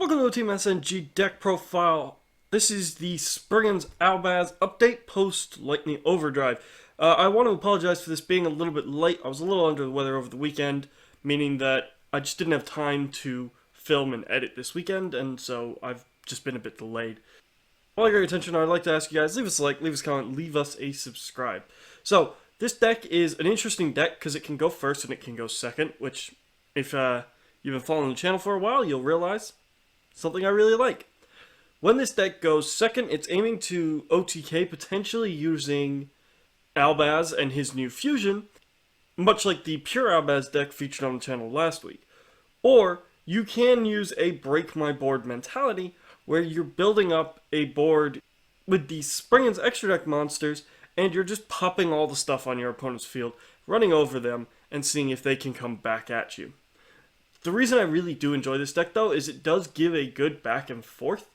Welcome to the Team SNG Deck Profile. This is the Springans Albaz update post Lightning Overdrive. I want to apologize for this being a little bit late. I was a little under the weather over the weekend, meaning that I just didn't have time to film and edit this weekend, and so I've just been a bit delayed. While I got your attention, I'd like to ask you guys, leave us a like, leave us a comment, leave us a subscribe. So, this deck is an interesting deck because it can go first and it can go second, which, if you've been following the channel for a while, you'll realize something I really like. When this deck goes second, it's aiming to OTK, potentially using Albaz and his new fusion, much like the pure Albaz deck featured on the channel last week. Or, you can use a break my board mentality, where you're building up a board with the Springans extra deck monsters, and you're just popping all the stuff on your opponent's field, running over them, and seeing if they can come back at you. The reason I really do enjoy this deck, though, is it does give a good back and forth,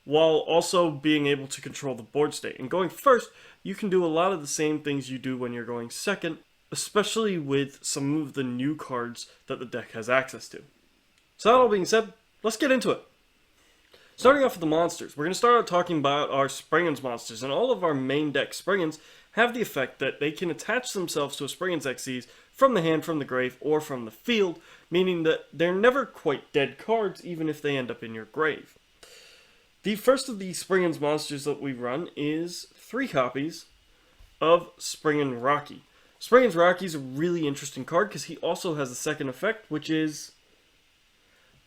while also being able to control the board state. And going first, you can do a lot of the same things you do when you're going second, especially with some of the new cards that the deck has access to. So that all being said, let's get into it. Starting off with the monsters, we're going to start out talking about our Springans monsters, and all of our main deck Springans have the effect that they can attach themselves to a Springans XCs from the hand, from the grave, or from the field, meaning that they're never quite dead cards even if they end up in your grave. The first of the Springans monsters that we run is 3 copies of Springan Rocky. Springans Rocky is a really interesting card because he also has a second effect, which is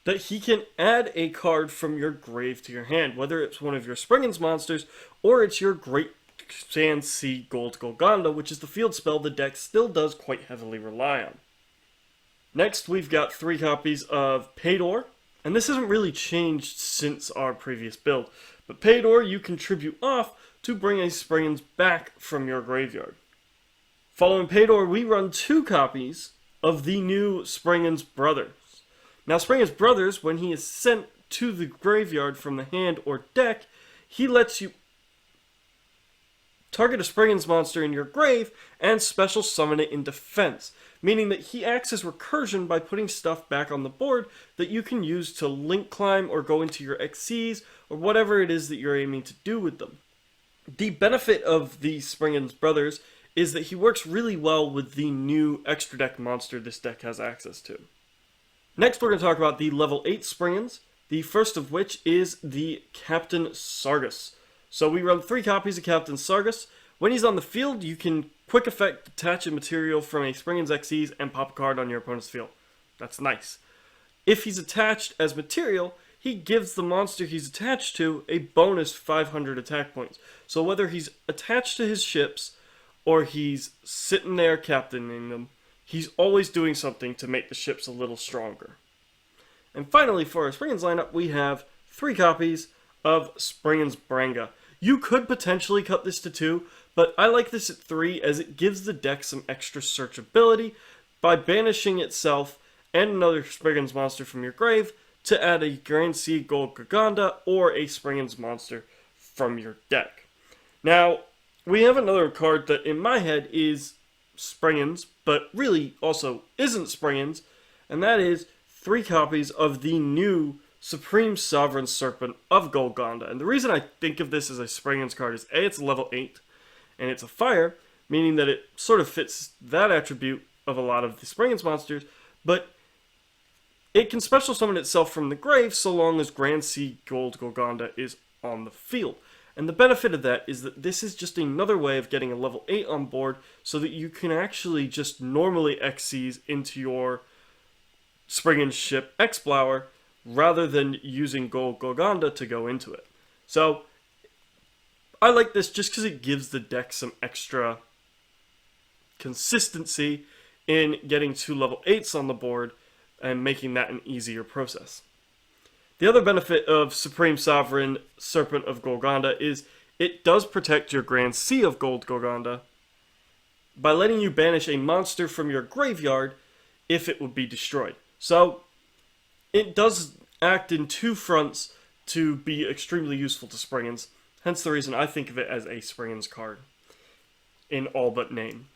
that he can add a card from your grave to your hand, whether it's one of your Springans monsters or it's your Great Sand Sea Gold Golgonda, which is the field spell the deck still does quite heavily rely on. Next, we've got 3 copies of Paydor, and this hasn't really changed since our previous build, but Paydor you contribute off to bring a Springans back from your graveyard. Following Paydor, we run 2 copies of the new Springans Brothers. Now, Springans Brothers, when he is sent to the graveyard from the hand or deck, he lets you target a Springans monster in your grave and special summon it in defense, meaning that he acts as recursion by putting stuff back on the board that you can use to link climb or go into your XCs or whatever it is that you're aiming to do with them. The benefit of the Springans Brothers is that he works really well with the new extra deck monster this deck has access to. Next, we're going to talk about the level 8 Springans, the first of which is the Captain Sargus. So we run 3 copies of Captain Sargus. When he's on the field, you can quick effect detach a material from a Springans XCs and pop a card on your opponent's field. That's nice. If he's attached as material, he gives the monster he's attached to a bonus 500 attack points. So whether he's attached to his ships or he's sitting there captaining them, he's always doing something to make the ships a little stronger. And finally, for our Springans lineup, we have 3 copies of Springans Branga. You could potentially cut this to 2, but I like this at 3 as it gives the deck some extra searchability by banishing itself and another Springans monster from your grave to add a Grand Sea Gold Golgonda or a Springans monster from your deck. Now, we have another card that in my head is Springans, but really also isn't Springans, and that is 3 copies of the new Supreme Sovereign Serpent of Golgonda. And the reason I think of this as a Springans card is A, it's level 8, and it's a fire, meaning that it sort of fits that attribute of a lot of the Springans monsters, but it can special summon itself from the grave so long as Grand Sea Gold Golgonda is on the field. And the benefit of that is that this is just another way of getting a level 8 on board so that you can actually just normally XCs into your Springans Ship Explowerer rather than using Gold Golgonda to go into it. So, I like this just because it gives the deck some extra consistency in getting 2 level 8s on the board and making that an easier process. The other benefit of Supreme Sovereign Serpent of Golgonda is it does protect your Grand Sea of Gold Golgonda by letting you banish a monster from your graveyard if it would be destroyed. So, it does act in 2 fronts to be extremely useful to Springans, hence the reason I think of it as a Springans card in all but name.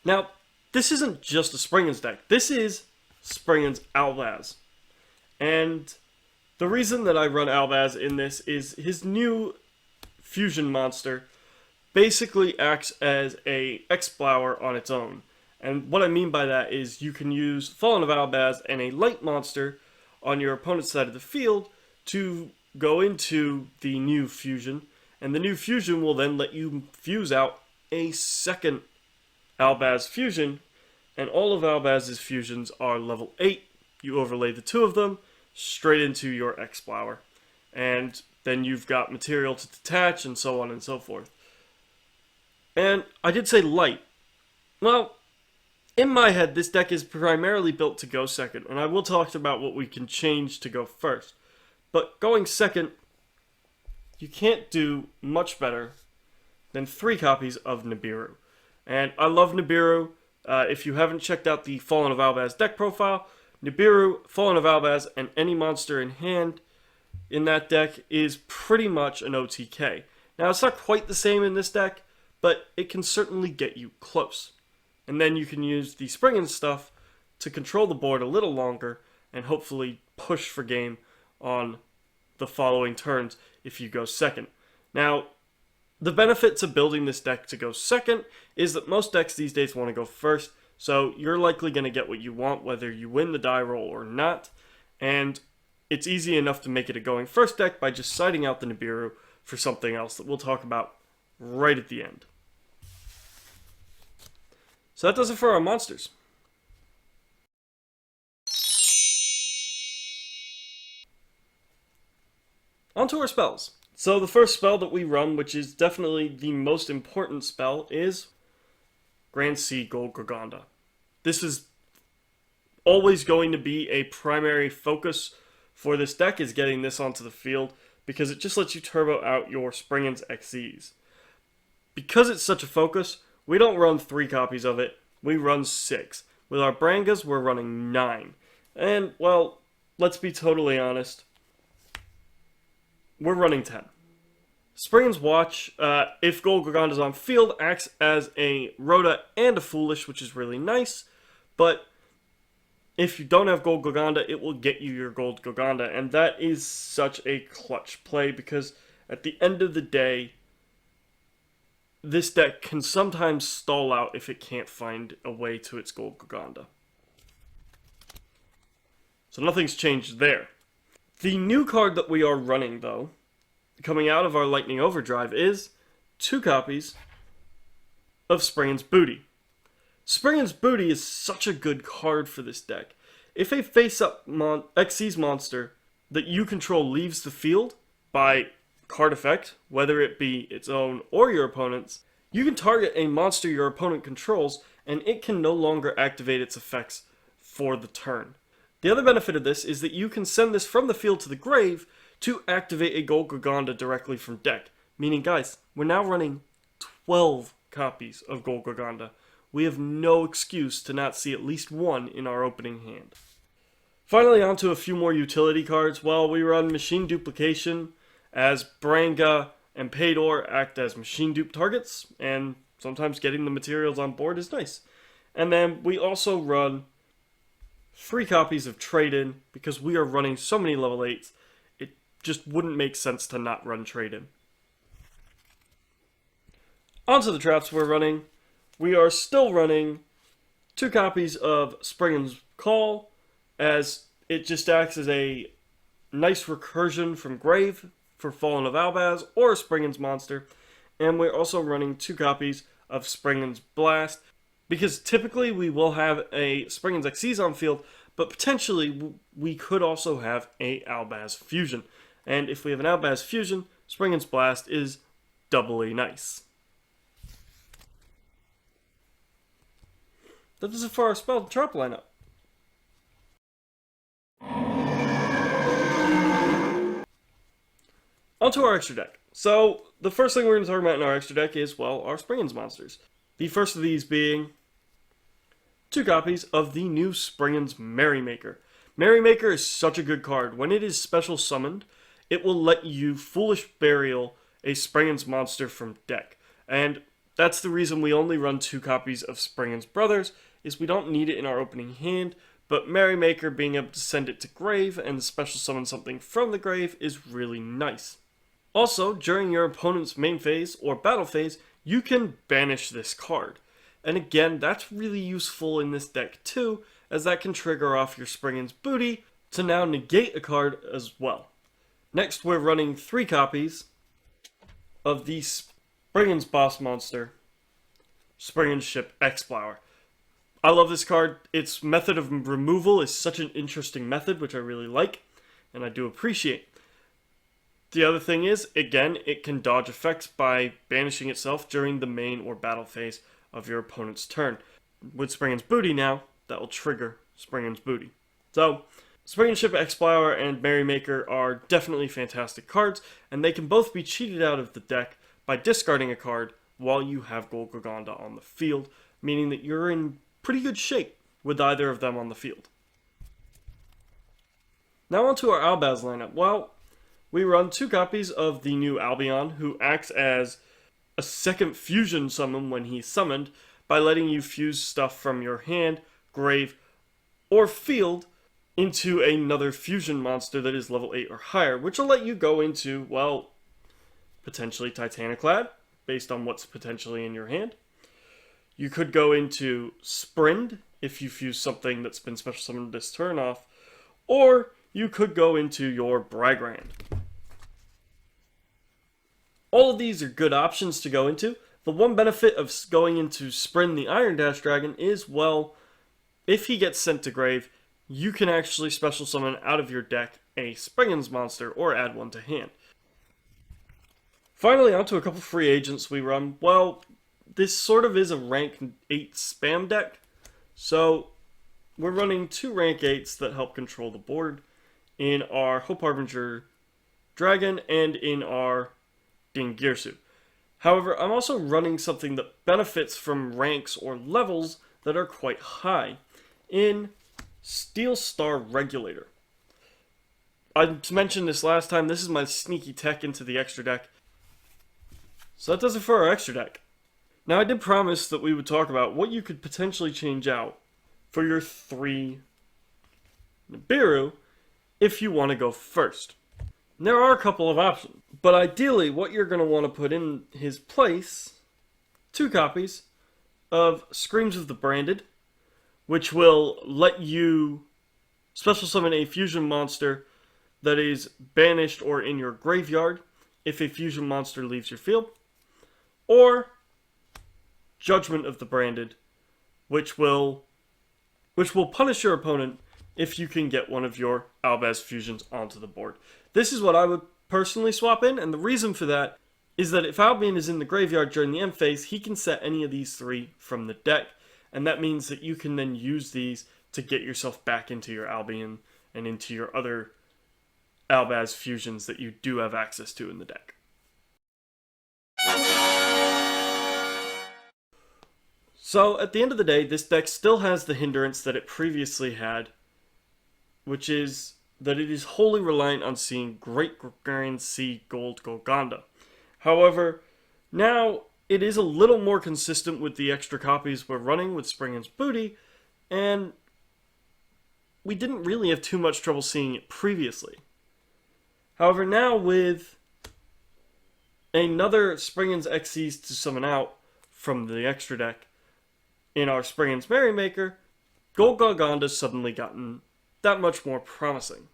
Now, this isn't just a Springans deck. This is Springans Albaz. And the reason that I run Albaz in this is his new fusion monster basically acts as a Explowerer on its own. And what I mean by that is you can use Fallen of Albaz and a light monster on your opponent's side of the field to go into the new fusion, and the new fusion will then let you fuse out a second Albaz fusion, and all of Albaz's fusions are level 8. You overlay the two of them straight into your Explowerer, and then you've got material to detach and so on and so forth. And I did say light. Well, in my head, this deck is primarily built to go second, and I will talk about what we can change to go first. But going second, you can't do much better than 3 copies of Nibiru. And I love Nibiru. If you haven't checked out the Fallen of Albaz deck profile, Nibiru, Fallen of Albaz, and any monster in hand in that deck is pretty much an OTK. Now, it's not quite the same in this deck, but it can certainly get you close. And then you can use the Springans stuff to control the board a little longer and hopefully push for game on the following turns if you go second. Now, the benefit to building this deck to go second is that most decks these days want to go first, so you're likely going to get what you want whether you win the die roll or not, and it's easy enough to make it a going first deck by just siding out the Nibiru for something else that we'll talk about right at the end. So that does it for our monsters. On to our spells. So the first spell that we run, which is definitely the most important spell, is Grand Sea Golgonda. This is always going to be a primary focus for this deck, is getting this onto the field, because it just lets you turbo out your Springans XEs. Because it's such a focus, we don't run 3 copies of it, we run 6. With our Brangas, we're running 9. And, well, let's be totally honest, we're running 10. Springans Watch, if Golgonda's on field, acts as a Rhoda and a Foolish, which is really nice, but if you don't have Golgonda, it will get you your Golgonda, and that is such a clutch play, because at the end of the day, this deck can sometimes stall out if it can't find a way to its Golgonda. So nothing's changed there. The new card that we are running, though, coming out of our Lightning Overdrive, is 2 copies of Springans Booty. Springans Booty is such a good card for this deck. If a face-up Xyz monster that you control leaves the field by card effect, whether it be its own or your opponent's, you can target a monster your opponent controls, and it can no longer activate its effects for the turn. The other benefit of this is that you can send this from the field to the grave to activate a Golgonda directly from deck. Meaning, guys, we're now running 12 copies of Golgonda. We have no excuse to not see at least one in our opening hand. Finally, on to a few more utility cards. Well, we run Machine Duplication, as Branga and Paydor act as machine dupe targets, and sometimes getting the materials on board is nice. And then we also run 3 copies of Trade-In, because we are running so many level 8s, it just wouldn't make sense to not run Trade-In. On to the traps we're running. We are still running 2 copies of Springans Call, as it just acts as a nice recursion from Grave for Fallen of Albaz or a Springans monster. And we're also running 2 copies of Springans Blast, because typically we will have a Springans XYZ on field, but potentially we could also have a Albaz Fusion. And if we have an Albaz Fusion, Springans Blast is doubly nice. That is it for our spell trap lineup. Onto our extra deck. So, the first thing we're going to talk about in our extra deck is, well, our Springans monsters. The first of these being 2 copies of the new Springans Merrymaker. Merrymaker is such a good card. When it is special summoned, it will let you Foolish Burial a Springans monster from deck. And that's the reason we only run 2 copies of Springans Brothers, is we don't need it in our opening hand, but Merrymaker being able to send it to grave and special summon something from the grave is really nice. Also, during your opponent's main phase or battle phase, you can banish this card. And again, that's really useful in this deck too, as that can trigger off your Springans Booty to now negate a card as well. Next, we're running 3 copies of the Springans boss monster, Springans Ship Explowerer. I love this card. Its method of removal is such an interesting method, which I really like, and I do appreciate. The other thing is, again, it can dodge effects by banishing itself during the main or battle phase of your opponent's turn. With Springans Booty now, that will trigger Springans Booty. So, Springans Ship Explowerer and Merrymaker are definitely fantastic cards, and they can both be cheated out of the deck by discarding a card while you have Golgonda on the field, meaning that you're in pretty good shape with either of them on the field. Now onto our Albaz lineup. Well, we run 2 copies of the new Albion, who acts as a second fusion summon when he's summoned by letting you fuse stuff from your hand, grave, or field into another fusion monster that is level 8 or higher, which will let you go into, well, potentially Titaniclad, based on what's potentially in your hand. You could go into Sprint if you fuse something that's been special summoned this turn off, or you could go into your Bragrand. All of these are good options to go into. The one benefit of going into Sprint the Iron Dash Dragon is, well, if he gets sent to grave, you can actually special summon out of your deck a Springans monster or add one to hand. Finally, onto a couple free agents we run. Well, this sort of is a rank 8 spam deck, so we're running 2 rank 8s that help control the board in our Hope Harbinger Dragon and in our Dingirsu. However, I'm also running something that benefits from ranks or levels that are quite high in Steel Star Regulator. I mentioned this last time, this is my sneaky tech into the extra deck. So that does it for our extra deck. Now I did promise that we would talk about what you could potentially change out for your 3 Nibiru if you want to go first. There are a couple of options, but ideally what you're going to want to put in his place, 2 copies of Screams of the Branded, which will let you special summon a fusion monster that is banished or in your graveyard if a fusion monster leaves your field, or Judgment of the Branded, which will punish your opponent if you can get one of your Albaz fusions onto the board. This is what I would personally swap in, and the reason for that is that if Albion is in the graveyard during the end phase, he can set any of these 3 from the deck, and that means that you can then use these to get yourself back into your Albion and into your other Albaz fusions that you do have access to in the deck. So, at the end of the day, this deck still has the hindrance that it previously had, which is that it is wholly reliant on seeing Great Grand Sea Gold Golgonda. However, now it is a little more consistent with the extra copies we're running with Springans Booty, and we didn't really have too much trouble seeing it previously. However, now with another Springans XCs to summon out from the extra deck in our Springans Merrymaker, Golgonda's suddenly gotten that much more promising.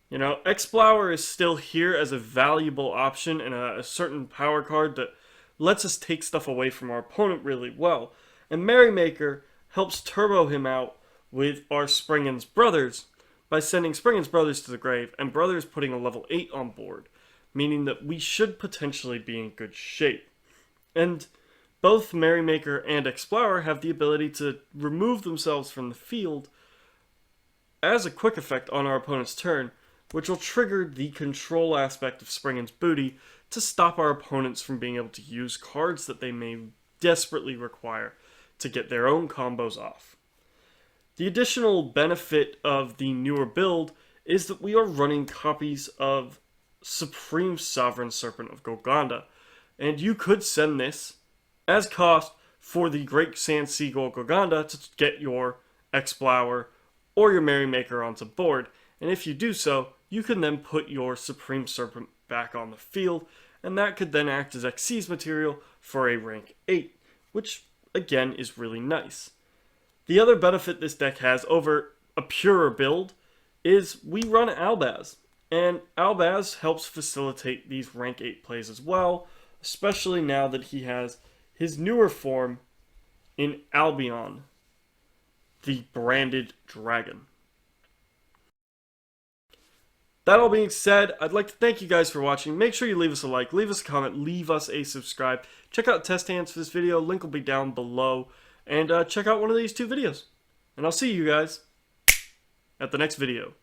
You know, Explowerer is still here as a valuable option and a certain power card that lets us take stuff away from our opponent really well. And Merrymaker helps turbo him out with our Springans Brothers by sending Springans Brothers to the grave and Brothers putting a level 8 on board, meaning that we should potentially be in good shape. And both Merrymaker and Explowerer have the ability to remove themselves from the field as a quick effect on our opponent's turn, which will trigger the control aspect of Springans Booty to stop our opponents from being able to use cards that they may desperately require to get their own combos off. The additional benefit of the newer build is that we are running copies of Supreme Sovereign Serpent of Golgonda, and you could send this as cost for the Great Sand Sea Golgonda to get your Explowerer, or your Merrymaker onto board, and if you do so, you can then put your Supreme Serpent back on the field, and that could then act as Xyz material for a rank 8, which again is really nice. The other benefit this deck has over a purer build is we run Albaz, and Albaz helps facilitate these rank 8 plays as well, especially now that he has his newer form in Albion, the branded dragon. That all being said, I'd like to thank you guys for watching. Make sure you leave us a like, leave us a comment, leave us a subscribe. Check out test hands for this video, link will be down below. And check out one of these 2 videos. And I'll see you guys at the next video.